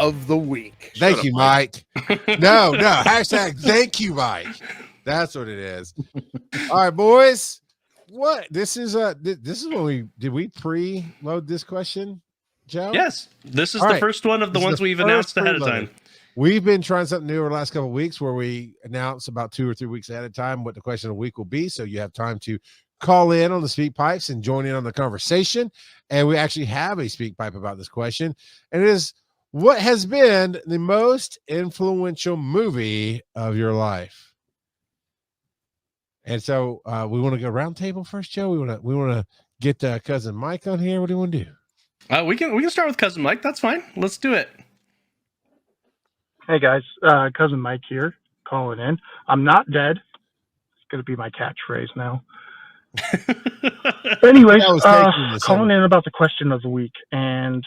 of the week. Thank you, Mike. No. Hashtag thank you, Mike. That's what it is. All right, boys. What this is when we pre-load this question, Joe? Yes, this is the first one of the ones we've announced ahead of time. We've been trying something new over the last couple of weeks where we announce about 2 or 3 weeks ahead of time what the question of the week will be, so you have time to call in on the speak pipes and join in on the conversation. And we actually have a speak pipe about this question, and it is, what has been the most influential movie of your life? And so we want to go round table first, Joe. We want to get cousin Mike on here. What do you want to do? We can start with cousin Mike. That's fine. Let's do it. Hey guys, cousin Mike here, calling in. I'm not dead. It's gonna be my catchphrase now. Anyways, calling in about the question of the week, and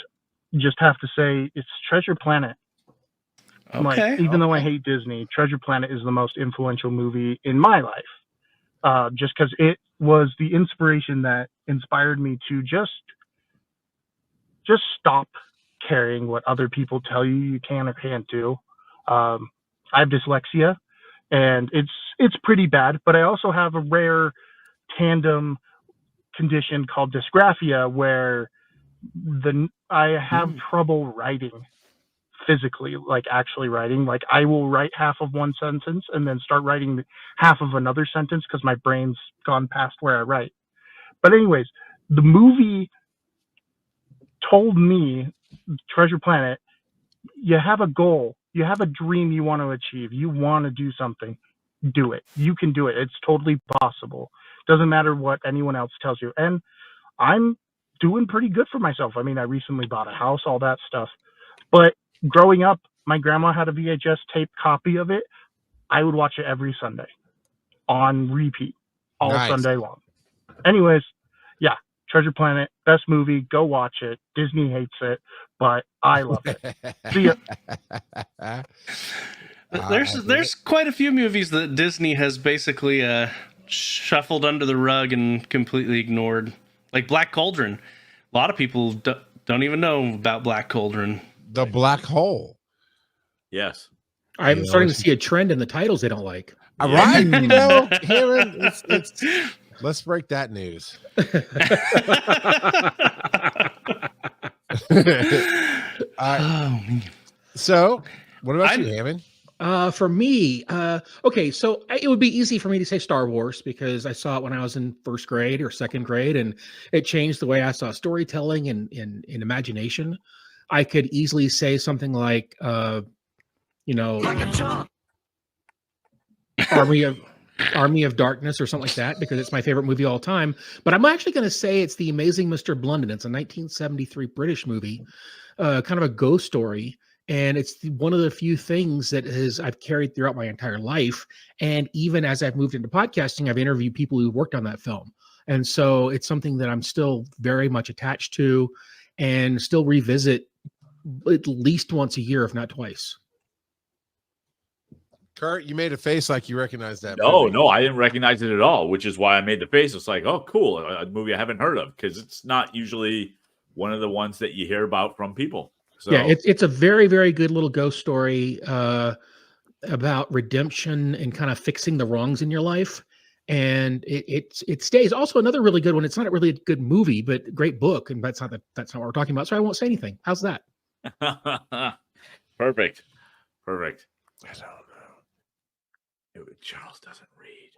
just have to say it's Treasure Planet. Okay. Even though I hate Disney, Treasure Planet is the most influential movie in my life. Just because it was the inspiration that inspired me to just stop caring what other people tell you can or can't do. I have dyslexia, and it's pretty bad, but I also have a rare tandem condition called dysgraphia, where I have trouble writing physically, like actually writing. Like I will write half of one sentence and then start writing half of another sentence because my brain's gone past where I write. But anyways, the movie told me, Treasure Planet, you have a goal, you have a dream you want to achieve, you want to do something, do it. You can do it. It's totally possible. Doesn't matter what anyone else tells you. And I'm doing pretty good for myself. I mean, I recently bought a house, all that stuff. But growing up, my grandma had a VHS tape copy of it. I would watch it every Sunday on repeat all Sunday long. Anyways, yeah, Treasure Planet, best movie. Go watch it. Disney hates it, but I love it. See ya. There's quite a few movies that Disney has basically shuffled under the rug and completely ignored, like Black Cauldron. A lot of people don't even know about Black Cauldron. The Black Hole. Yes. I'm starting to see a trend in the titles they don't like. All right, Cameron, let's break that news. So, what about you, Hammond? For me, okay, so it would be easy for me to say Star Wars because I saw it when I was in first grade or second grade, and it changed the way I saw storytelling and imagination. I could easily say something like, Army of Darkness or something like that, because it's my favorite movie of all time. But I'm actually going to say it's The Amazing Mr. Blunden. It's a 1973 British movie, kind of a ghost story. And it's one of the few things that I've carried throughout my entire life. And even as I've moved into podcasting, I've interviewed people who worked on that film. And so it's something that I'm still very much attached to and still revisit at least once a year, if not twice. Kurt, you made a face like you recognized that. No, I didn't recognize it at all, which is why I made the face. It's like, oh, cool, a movie I haven't heard of, because it's not usually one of the ones that you hear about from people. So. Yeah, it's a very, very good little ghost story about redemption and kind of fixing the wrongs in your life. And it stays. Also, another really good one. It's not really a good movie, but great book. And that's not what we're talking about. So I won't say anything. How's that? Perfect. I don't know. Charles doesn't read.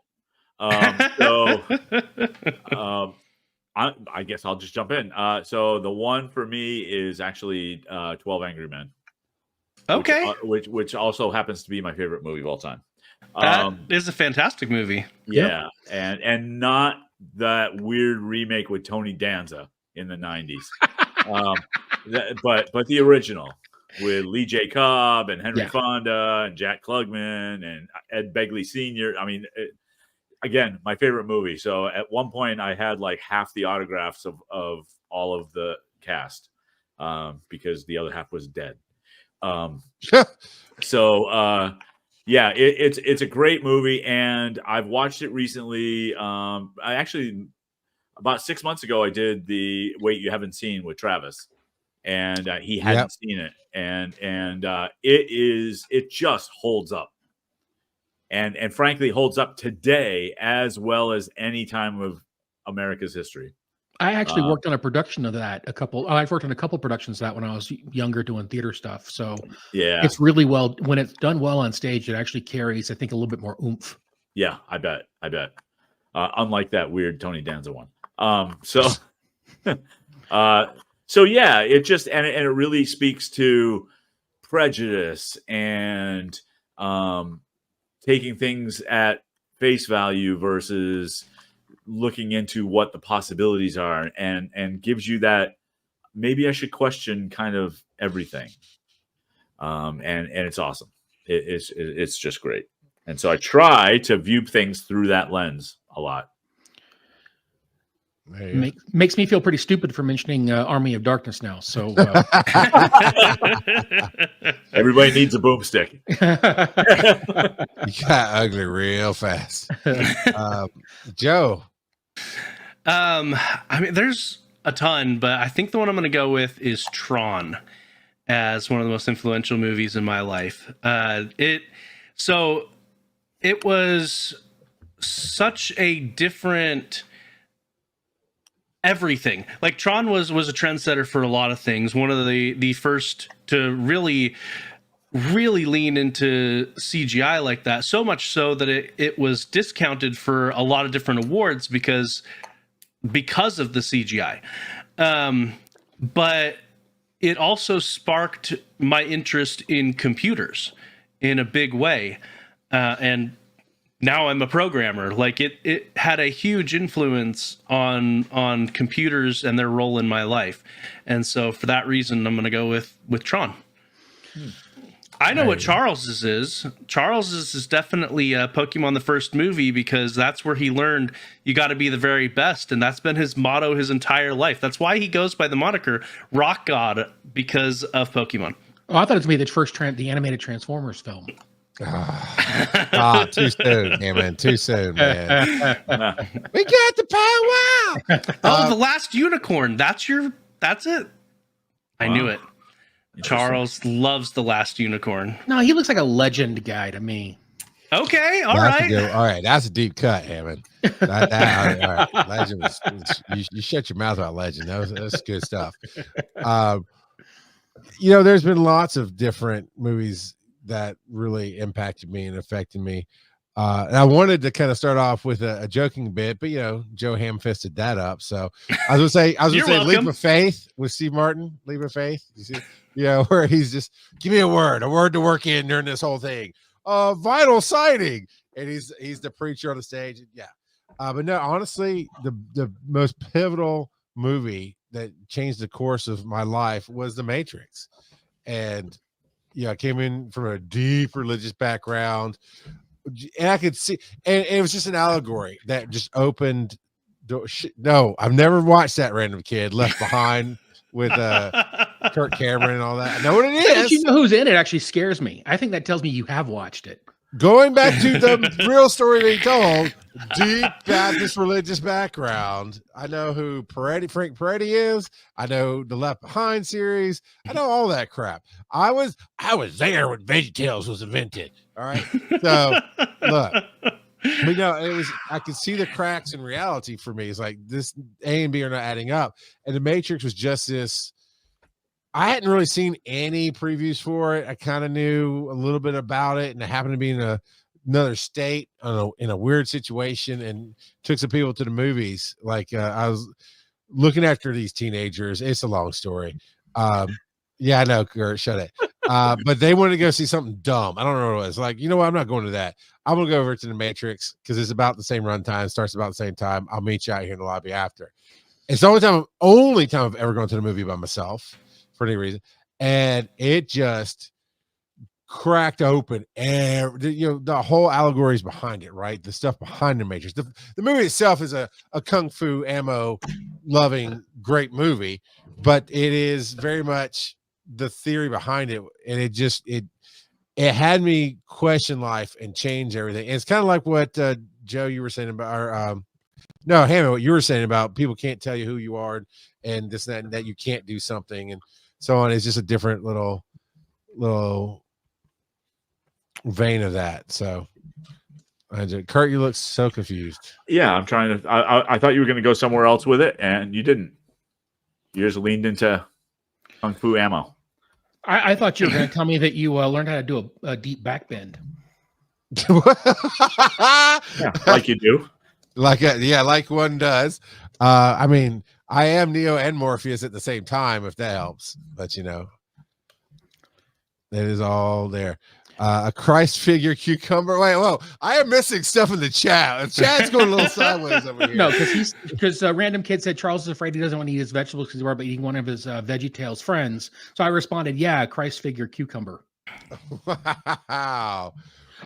I guess I'll just jump in. So the one for me is actually 12 Angry Men. Okay. Which also happens to be my favorite movie of all time. That is a fantastic movie. Yeah. Yep. And not that weird remake with Tony Danza in the 90s. But the original with Lee J. Cobb and Henry Fonda and Jack Klugman and Ed Begley Sr. I mean, again, my favorite movie. So at one point I had like half the autographs of all of the cast because the other half was dead. It's a great movie, and I've watched it recently. I actually, about 6 months ago, I did the Wait You Haven't Seen with Travis. and he hadn't seen it, and it just holds up, and frankly holds up today as well as any time of America's history. I actually worked on a production of that. I've worked on a couple productions of that when I was younger doing theater stuff. So yeah, it's really well, when it's done well on stage, it actually carries, I think, a little bit more oomph. Yeah, I bet. Unlike that weird Tony Danza one. So yeah, it just, and it really speaks to prejudice and taking things at face value versus looking into what the possibilities are, and gives you that maybe I should question kind of everything. And it's awesome. It's just great. And so I try to view things through that lens a lot. Makes me feel pretty stupid for mentioning Army of Darkness now. So everybody needs a boomstick. You got ugly real fast. Joe. I mean, there's a ton, but I think the one I'm going to go with is Tron as one of the most influential movies in my life. It was such a different everything. Like, Tron was a trendsetter for a lot of things. One of the first to really lean into CGI like that, so much so that it was discounted for a lot of different awards because of the CGI. But it also sparked my interest in computers in a big way. And now I'm a programmer. Like, it had a huge influence on computers and their role in my life. And so for that reason, I'm going to go with Tron. I know what Charles's is. Charles's is definitely Pokemon the first movie, because that's where he learned you got to be the very best, and that's been his motto his entire life. That's why he goes by the moniker Rock God, because of Pokemon. Oh, I thought it was going to be the first the animated Transformers film. Too soon, man. Too soon, man. We got the power. The Last Unicorn. That's it. I knew it. Charles loves The Last Unicorn. No, he looks like a Legend guy to me. Okay, all right. All right, that's a deep cut, Hammond. All right. Legend you shut your mouth about Legend. That's good stuff. There's been lots of different movies that really impacted me and affected me. And I wanted to kind of start off with a joking bit, but Joe ham-fisted that up. So I was gonna say Leap of Faith with Steve Martin. Leap of Faith. You see, where he's just, give me a word to work in during this whole thing. Vital sighting, and he's the preacher on the stage. Yeah, but no, honestly, the most pivotal movie that changed the course of my life was The Matrix, and I came in from a deep religious background. And I could see, and it was just an allegory that just opened. No, I've never watched that random kid Left Behind with Kirk Cameron and all that. I know what it is. You know who's in it actually scares me. I think that tells me you have watched it. Going back to the real story they told, deep Baptist religious background. I know who Frank Peretti is. I know the Left Behind series. I know all that crap. I was there when VeggieTales was invented. All right. So look, but it was, I could see the cracks in reality for me. It's like this A and B are not adding up. And The Matrix was just this. I hadn't really seen any previews for it. I kind of knew a little bit about it, and I happened to be in another state in a weird situation, and took some people to the movies. Like I was looking after these teenagers. It's a long story. Yeah, I know, Kurt, shut it. But they wanted to go see something dumb. I don't know what it was. Like, you know what? I'm not going to that. I'm going to go over to The Matrix because it's about the same runtime, starts about the same time. I'll meet you out here in the lobby after. It's the only time I've ever gone to the movie by myself for any reason. And it just cracked open, and the whole allegories behind it, right? The stuff behind The Matrix. The movie itself is a kung fu ammo loving great movie, but it is very much the theory behind it, and it had me question life and change everything. And it's kind of like what Joe, you were saying about Hammond, what you were saying about people can't tell you who you are and this and that you can't do something. And so on. It's just a different little vein of that. So, Kurt, you look so confused. Yeah, I'm trying to. I thought you were going to go somewhere else with it, and you didn't. You just leaned into Kung Fu ammo. I thought you were going to tell me that you learned how to do a deep back bend. Yeah, like you do. Like one does. I mean, I am Neo and Morpheus at the same time, if that helps. But it is all there. A Christ figure cucumber. Wait, whoa! I am missing stuff in the chat. The chat's going a little sideways over here. No, because random kid said Charles is afraid he doesn't want to eat his vegetables because he's worried about eating one of his VeggieTales friends. So I responded, "Yeah, Christ figure cucumber." Wow.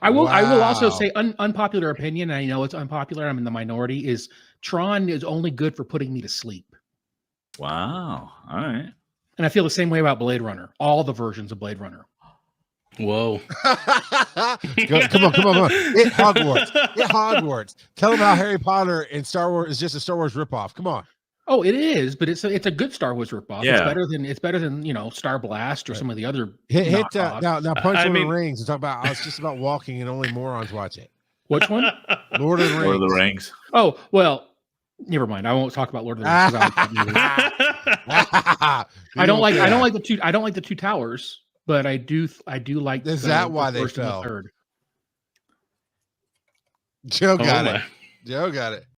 I will also say unpopular opinion. And I know it's unpopular. I'm in the minority. Is Tron is only good for putting me to sleep. Wow. All right. And I feel the same way about Blade Runner. All the versions of Blade Runner. Whoa. Come on. Hit Hogwarts. Tell them how Harry Potter and Star Wars is just a Star Wars ripoff. Come on. Oh, it is, but it's a good Star Wars ripoff. Yeah. It's better than Star Blast or some of the other Hit now punch Lord of the Rings and talk about it's just about walking and only morons watch it. Which one? Lord of the Rings. Lord of the Rings. Oh, well, never mind. I won't talk about Lord of the Rings. 'Cause I don't like the two towers, but I do like. Is that why they fell? The third. Joe got it.